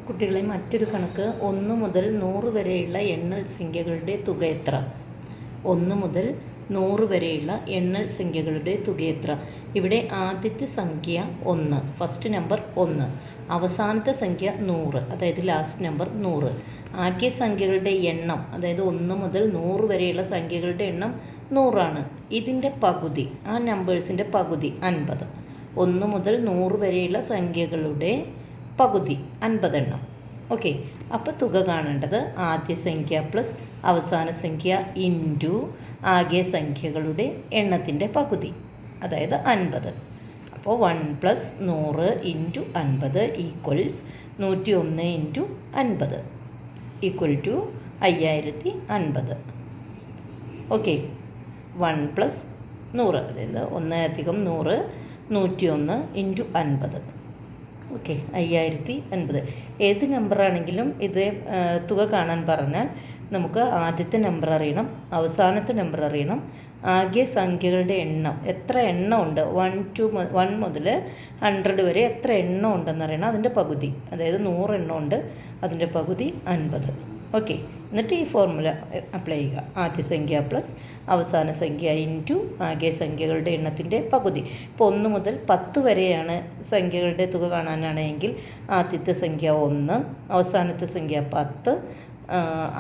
കുട്ടികളെ മറ്റൊരു കണക്ക് 1 മുതൽ 100 വരെയുള്ള എണ്ണൽ സംഖ്യകളുടെ തുക എത്ര? 1 മുതൽ 100 വരെയുള്ള എണ്ണൽ സംഖ്യകളുടെ തുക എത്ര? ഇവിടെ ആദ്യത്തെ സംഖ്യ 1, ഫസ്റ്റ് നമ്പർ 1, അവസാനത്തെ സംഖ്യ 100, അതായത് ലാസ്റ്റ് നമ്പർ 100. ആകെ സംഖ്യകളുടെ എണ്ണം, അതായത് 1 മുതൽ 100 വരെയുള്ള സംഖ്യകളുടെ എണ്ണം 100 ആണ്. ഇതിൻ്റെ പകുതി, ആ നമ്പേഴ്സിൻ്റെ പകുതി 50. 1 മുതൽ 100 വരെയുള്ള സംഖ്യകളുടെ പകുതി 50 എണ്ണം. ഓക്കെ, അപ്പോൾ തുക കാണേണ്ടത് ആദ്യ സംഖ്യ പ്ലസ് അവസാന സംഖ്യ ഇൻറ്റു ആകെ സംഖ്യകളുടെ എണ്ണത്തിൻ്റെ പകുതി, അതായത് 50. അപ്പോൾ 1 + 100 × 50 ഈക്വൽസ് 101 × 50 ഈക്വൽ ടു 5050. ഓക്കെ, 1 + 100, അതായത് 1 + 100 101 × 50. ഓക്കെ, 5050. ഏത് നമ്പറാണെങ്കിലും ഇത് തുക കാണാൻ പറഞ്ഞാൽ നമുക്ക് ആദ്യത്തെ നമ്പർ അറിയണം, അവസാനത്തെ നമ്പർ അറിയണം, ആകെ സംഖ്യകളുടെ എണ്ണം, എത്ര എണ്ണം ഉണ്ട്, 1 മുതൽ 100 വരെ എത്ര എണ്ണം ഉണ്ടെന്നറിയണം, അതിൻ്റെ പകുതി, അതായത് 100 എണ്ണം ഉണ്ട്, അതിൻ്റെ പകുതി 50. ഓക്കെ, എന്നിട്ട് ഈ ഫോർമുല അപ്ലൈ ചെയ്യുക. ആദ്യ സംഖ്യ പ്ലസ് അവസാന സംഖ്യ ഇൻറ്റു ആകെ സംഖ്യകളുടെ എണ്ണത്തിൻ്റെ പകുതി. ഇപ്പോൾ 1 മുതൽ 10 വരെയാണ് സംഖ്യകളുടെ തുക കാണാനാണെങ്കിൽ ആദ്യത്തെ സംഖ്യ 1, അവസാനത്തെ സംഖ്യ 10,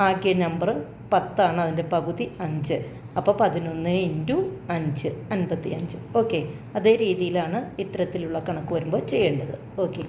ആകെ നമ്പർ 10 ആണ്, അതിൻ്റെ പകുതി 5. അപ്പോൾ 11 × 5 55. ഓക്കെ, അതേ രീതിയിലാണ് ഇത്തരത്തിലുള്ള കണക്ക് വരുമ്പോൾ ചെയ്യേണ്ടത്. ഓക്കെ.